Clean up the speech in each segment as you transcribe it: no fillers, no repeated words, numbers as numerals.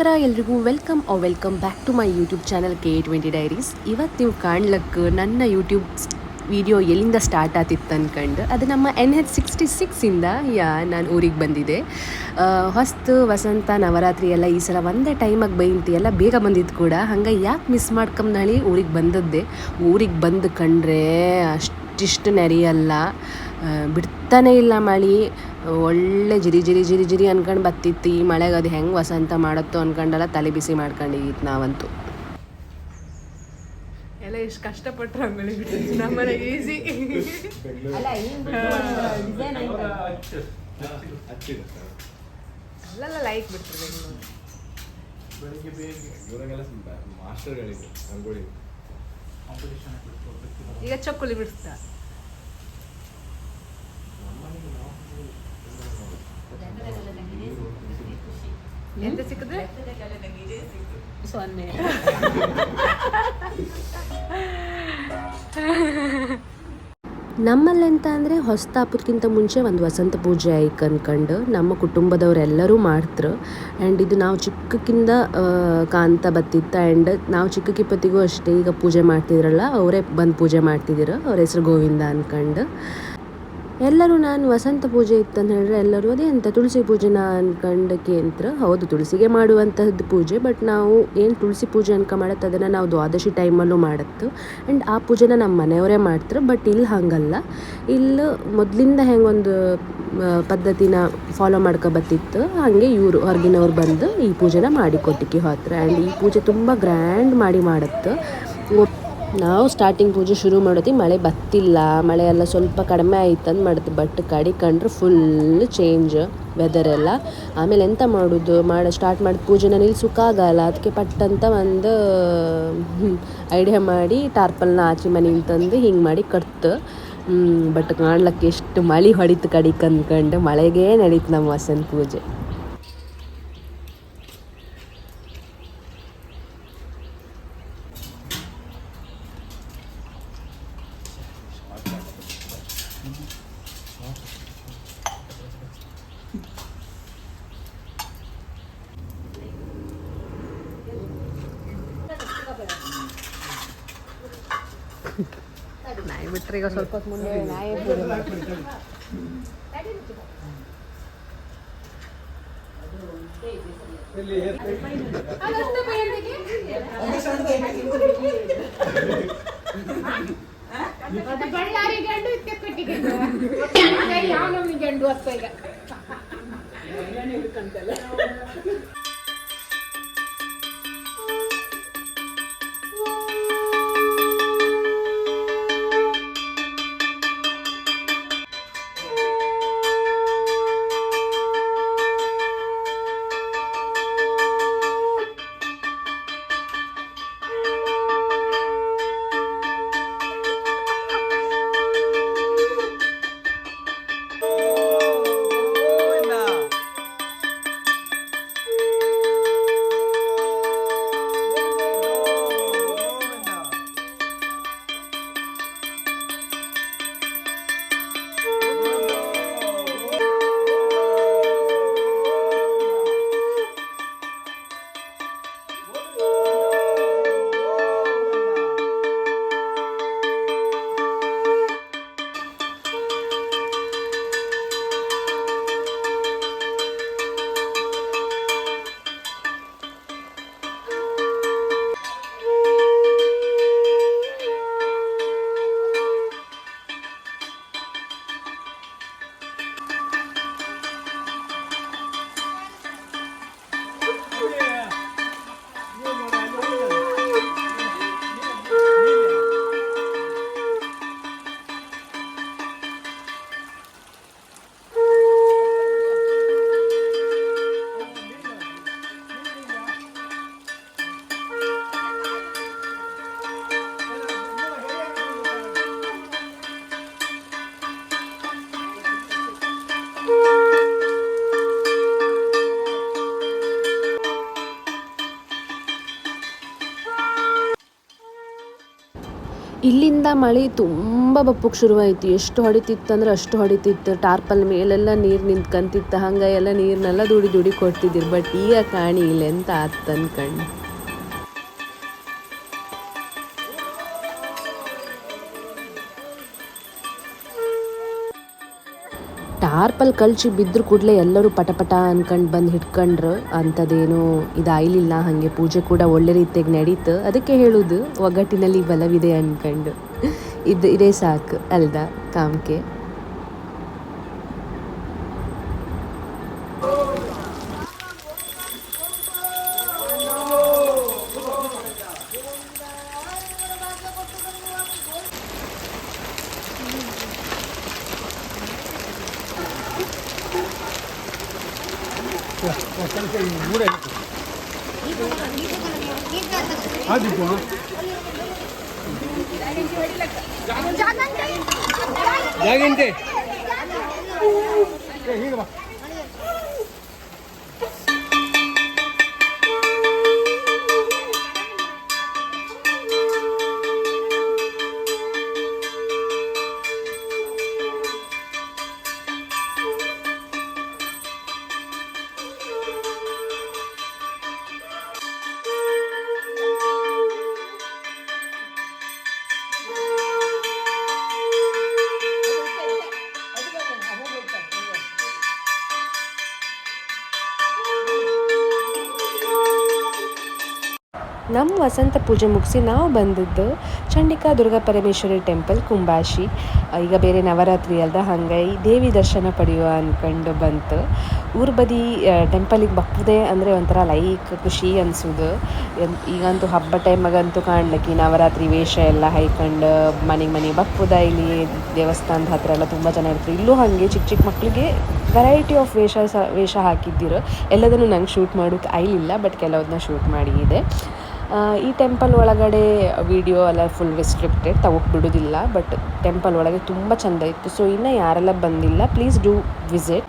ನಮಸ್ಕಾರ ಎಲ್ರಿಗೂ welcome back to my YouTube channel K20 diaries. ಇವತ್ತು ನೀವು ಕಾಣ್ಲಕ್ಕೆ ನನ್ನ ಯೂಟ್ಯೂಬ್ ವಿಡಿಯೋ ಎಲ್ಲಿಂದ ಸ್ಟಾರ್ಟ್ ಆತಿತ್ತು ಅಂದ್ಕೊಂಡು ಅದು ನಮ್ಮ NH66ಇಂದ ನಾನು ಊರಿಗೆ ಬಂದಿದ್ದೆ. ಹೊಸ್ತು ವಸಂತ ನವರಾತ್ರಿ ಎಲ್ಲ ಈ ಸಲ ಒಂದೇ ಟೈಮಾಗಿ ಬೈಂತಿ ಎಲ್ಲ ಬೇಗ ಬಂದಿದ್ದು ಕೂಡ, ಹಂಗೆ ಯಾಕೆ ಮಿಸ್ ಮಾಡ್ಕೊಂಬಳಿ ಊರಿಗೆ ಬಂದದ್ದೆ. ಊರಿಗೆ ಬಂದು ಕಂಡ್ರೆ ಅಷ್ಟಿಷ್ಟು ನೆರೆಯಲ್ಲ, ಬಿಡ್ತಾನೆ ಇಲ್ಲ ಮಳೆ. ಒಳ್ಳೆ ಜಿರಿ ಜಿರಿ ಜಿರಿ ಜಿರಿ ಅನ್ಕೊಂಡು ಬತ್ತಿತ್ತು. ಈ ಮಳೆಗೆ ಅದು ಹೆಂಗೆ ವಸಂತ ಮಾಡತ್ತೋ ಅನ್ಕೊಂಡೆಲ್ಲ ತಲೆ ಬಿಸಿ ಮಾಡ್ಕೊಂಡಿತ್ತು ನಾವಂತೂ. ಎಲ್ಲ ಎಷ್ಟು ಕಷ್ಟಪಟ್ಟು ರಂಗೋಲಿ ಬಿಟ್ಟಿದ್ದು ನಮ್ಮನೆ ಈಸಿ. ಅಲ್ಲೆಲ್ಲ ಲೈಕ್ ಬಿಡ್ತಾರೆ ಈಗ ಚಕ್ಕುಲಿ ಬಿಡಿಸ್ತಾ ಎಂತ ಸಿಕ್ಕಿದ್ರೆ ಸೊನ್ನೆ. ನಮ್ಮಲ್ಲೆಂತ ಅಂದರೆ ಹೊಸ್ತಾಪದಕ್ಕಿಂತ ಮುಂಚೆ ಒಂದು ವಸಂತ ಪೂಜೆ ಆಯ್ಕೆ ಅಂದ್ಕೊಂಡು ನಮ್ಮ ಕುಟುಂಬದವರೆಲ್ಲರೂ ಮಾಡ್ತಾರೆ. ಆ್ಯಂಡ್ ಇದು ನಾವು ಚಿಕ್ಕಕ್ಕಿಂತ ಕಾಣ್ತಾ ಬತ್ತಿತ್ತು. ಆ್ಯಂಡ್ ನಾವು ಚಿಕ್ಕಕ್ಕಿಪ್ಪತ್ತಿಗೂ ಅಷ್ಟೇ ಈಗ ಪೂಜೆ ಮಾಡ್ತಿದ್ರಲ್ಲ ಅವರೇ ಬಂದು ಪೂಜೆ ಮಾಡ್ತಿದ್ದೀರ. ಅವ್ರ ಹೆಸರು ಗೋವಿಂದ ಅಂದ್ಕೊಂಡು ಎಲ್ಲರೂ ನಾನು ವಸಂತ ಪೂಜೆ ಇತ್ತಂತ ಹೇಳಿದ್ರೆ ಎಲ್ಲರೂ ಅದೇ ಅಂತ ತುಳಸಿ ಪೂಜೆನ ಅಂದ್ಕೊಂಡಕ್ಕೆ ಅಂತ. ಹೌದು, ತುಳಸಿಗೆ ಮಾಡುವಂಥದ್ದು ಪೂಜೆ, ಬಟ್ ನಾವು ಏನು ತುಳಸಿ ಪೂಜೆ ಅನ್ಕ ಮಾಡತ್ತೆ ಅದನ್ನು ನಾವು ದ್ವಾದಶಿ ಟೈಮಲ್ಲೂ ಮಾಡತ್ತು. ಆ್ಯಂಡ್ ಆ ಪೂಜೆನ ನಮ್ಮ ಮನೆಯವರೇ ಮಾಡ್ತಾರೆ. ಬಟ್ ಇಲ್ಲಿ ಹಾಗಲ್ಲ, ಇಲ್ಲಿ ಮೊದಲಿಂದ ಹೆಂಗೊಂದು ಪದ್ಧತಿನ ಫಾಲೋ ಮಾಡ್ಕೊಬತ್ತಿತ್ತು, ಹಾಗೆ ಇವರು ಹೊರಗಿನವ್ರು ಬಂದು ಈ ಪೂಜೆನ ಮಾಡಿಕೊಟ್ಟಿಕ್ಕೆ ಹೋತ್ರ. ಆ್ಯಂಡ್ ಈ ಪೂಜೆ ತುಂಬ ಗ್ರ್ಯಾಂಡ್ ಮಾಡುತ್ತೆ. ನಾವು ಸ್ಟಾರ್ಟಿಂಗ್ ಪೂಜೆ ಶುರು ಮಾಡೋದು ಮಳೆ ಬತ್ತಿಲ್ಲ, ಮಳೆ ಎಲ್ಲ ಸ್ವಲ್ಪ ಕಡಿಮೆ ಆಯ್ತಂದು ಮಾಡಿದ್ವಿ. ಬಟ್ ಕಡೆ ಕಂಡ್ರೆ ಫುಲ್ ಚೇಂಜ್ ವೆದರೆಲ್ಲ. ಆಮೇಲೆ ಎಂತ ಮಾಡೋದು ಸ್ಟಾರ್ಟ್ ಮಾಡಿದ ಪೂಜೆನ ನಿಲ್ಸೋಕ್ಕಾಗಲ್ಲ. ಅದಕ್ಕೆ ಪಟ್ಟಂತ ಒಂದು ಐಡಿಯಾ ಮಾಡಿ ಟಾರ್ಪಲ್ನ ಆಚೆ ಮನೆಗೆ ತಂದು ಹಿಂಗೆ ಮಾಡಿ ಕಟ್ತು. ಬಟ್ ಕಾಣ್ಲಿಕ್ಕೆ ಎಷ್ಟು ಮಳೆ ಹೊಡಿತು ಕಡಿಗೆ ಅಂದ್ಕೊಂಡು ಮಳೆಗೇ ನಡೀತು ನಮ್ಮ ವಸಂತ ಪೂಜೆ. ನಾಯಿ ಬಿಟ್ರೆ ಈಗ ಸ್ವಲ್ಪ ಹೊತ್ತು ಮುಂದೆ ನಾಯಿ ಗಂಡು ಅಪ್ಪ ಈಗ ಇಲ್ಲಿಂದ ಮಳೆ ತುಂಬ ಬಪ್ಪಕ್ಕೆ ಶುರುವಾಯಿತು. ಎಷ್ಟು ಹೊಡಿತಿತ್ತಂದ್ರೆ ಅಷ್ಟು ಹೊಡಿತಿತ್ತು. ಟಾರ್ಪಲ್ ಮೇಲೆಲ್ಲ ನೀರು ನಿಂತ್ಕೊಂತಿತ್ತು. ಹಂಗೆ ಎಲ್ಲ ನೀರನ್ನೆಲ್ಲ ದುಡಿ ಕೊಡ್ತಿದ್ದಿರು. ಬಟ್ ಈಗ ಕಾಣಿ ಇಲ್ಲ ಎಂತ ಆತ್ ಅನ್ಕಂಡು. ಟಾರ್ಪಲ್ ಕಳ್ಚಿ ಬಿದ್ದರು ಕೂಡಲೇ ಎಲ್ಲರೂ ಪಟ ಅನ್ಕಂಡು ಬಂದು ಹಿಡ್ಕೊಂಡ್ರು. ಅಂಥದ್ದೇನು ಇದಾಗಲಿಲ್ಲ. ಹಾಗೆ ಪೂಜೆ ಕೂಡ ಒಳ್ಳೆ ರೀತಿಯಾಗಿ ನಡೀತು. ಅದಕ್ಕೆ ಹೇಳೋದು ಒಗ್ಗಟ್ಟಿನಲ್ಲಿ ಬಲವಿದೆ ಅನ್ಕಂಡು. ಇದೇ ಸಾಕು ಅಲ್ದ ಕಾಮ್ಕೆ. ಜಾಗಂಟೆ ನಮ್ಮ ವಸಂತ ಪೂಜೆ ಮುಗಿಸಿ ನಾವು ಬಂದದ್ದು ಚಂಡಿಕಾ ದುರ್ಗಾ ಪರಮೇಶ್ವರಿ ಟೆಂಪಲ್ ಕುಂಬಾಶಿ. ಈಗ ಬೇರೆ ನವರಾತ್ರಿ ಅಲ್ದ ಹಂಗಾಗಿ ದೇವಿ ದರ್ಶನ ಪಡೆಯುವ ಅಂದ್ಕೊಂಡು ಬಂತು. ಊರ ಬದಿ ಟೆಂಪಲಿಗೆ ಬಪ್ಪದೆ ಅಂದರೆ ಒಂಥರ ಲೈಕ್ ಖುಷಿ ಅನಿಸೋದು. ಈಗಂತೂ ಹಬ್ಬ ಟೈಮಾಗಂತೂ ಕಾಣ್ಲಿಕ್ಕೆ ನವರಾತ್ರಿ ವೇಷ ಎಲ್ಲ ಹೈಕೊಂಡು ಮನೆಗೆ ಬಪ್ಪುದ. ಇಲ್ಲಿ ದೇವಸ್ಥಾನದ ಹತ್ರ ಎಲ್ಲ ತುಂಬ ಜನ ಇರ್ತಾರೆ. ಇಲ್ಲೂ ಹಾಗೆ ಚಿಕ್ಕ ಮಕ್ಕಳಿಗೆ ವೆರೈಟಿ ಆಫ್ ವೇಷ ಹಾಕಿದ್ದಿರು. ಎಲ್ಲದನ್ನು ನಂಗೆ ಶೂಟ್ ಮಾಡೋಕ್ಕೆ ಆಗಲಿಲ್ಲ, ಬಟ್ ಕೆಲವದನ್ನ ಶೂಟ್ ಮಾಡಿದೆ. ಈ ಟೆಂಪಲ್ ಒಳಗಡೆ ವಿಡಿಯೋ ಎಲ್ಲ ಫುಲ್ ರೆಸ್ಟ್ರಿಕ್ಟೆಡ್, ತಗೋಕ್ಕೆ ಬಿಡೋದಿಲ್ಲ. ಬಟ್ ಟೆಂಪಲ್ ಒಳಗೆ ತುಂಬ ಚೆಂದ ಇತ್ತು. ಸೊ ಇನ್ನು ಯಾರೆಲ್ಲ ಬಂದಿಲ್ಲ, ಪ್ಲೀಸ್ ಡೂ ವಿಸಿಟ್.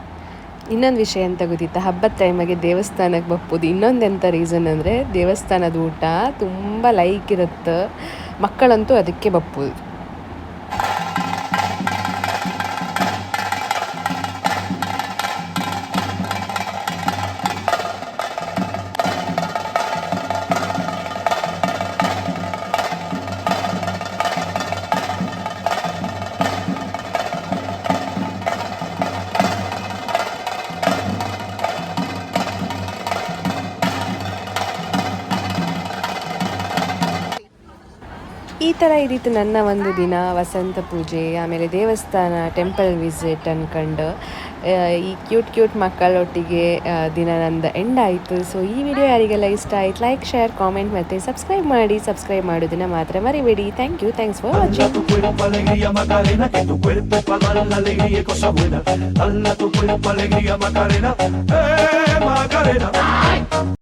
ಇನ್ನೊಂದು ವಿಷಯ ಅಂತ ಗೊತ್ತಿತ್ತ, ಹಬ್ಬದ ಟೈಮಾಗೆ ದೇವಸ್ಥಾನಕ್ಕೆ ಬಪ್ಪೋದು ಇನ್ನೊಂದು ಎಂಥ ರೀಸನ್ ಅಂದರೆ ದೇವಸ್ಥಾನದ ಊಟ ತುಂಬ ಲೈಕ್ ಇರುತ್ತೆ. ಮಕ್ಕಳಂತೂ ಅದಕ್ಕೆ ಬಪ್ಪೋದು. ಈ ಥರ ಇದ್ದಿತ್ತು ನನ್ನ ಒಂದು ದಿನ ವಸಂತ ಪೂಜೆ, ಆಮೇಲೆ ದೇವಸ್ಥಾನ ಟೆಂಪಲ್ ವಿಸಿಟ್ ಅಂದ್ಕೊಂಡು ಈ ಕ್ಯೂಟ್ ಮಕ್ಕಳೊಟ್ಟಿಗೆ ದಿನ ನಂದು ಎಂಡ್ ಆಯಿತು. ಸೊ ಈ ವಿಡಿಯೋ ಯಾರಿಗೆಲ್ಲ ಇಷ್ಟ ಆಯ್ತು ಲೈಕ್, ಶೇರ್, ಕಾಮೆಂಟ್ ಮತ್ತು ಸಬ್ಸ್ಕ್ರೈಬ್ ಮಾಡಿ. ಸಬ್ಸ್ಕ್ರೈಬ್ ಮಾಡೋದನ್ನು ಮಾತ್ರ ಮರಿಬೇಡಿ. Thanks for watching.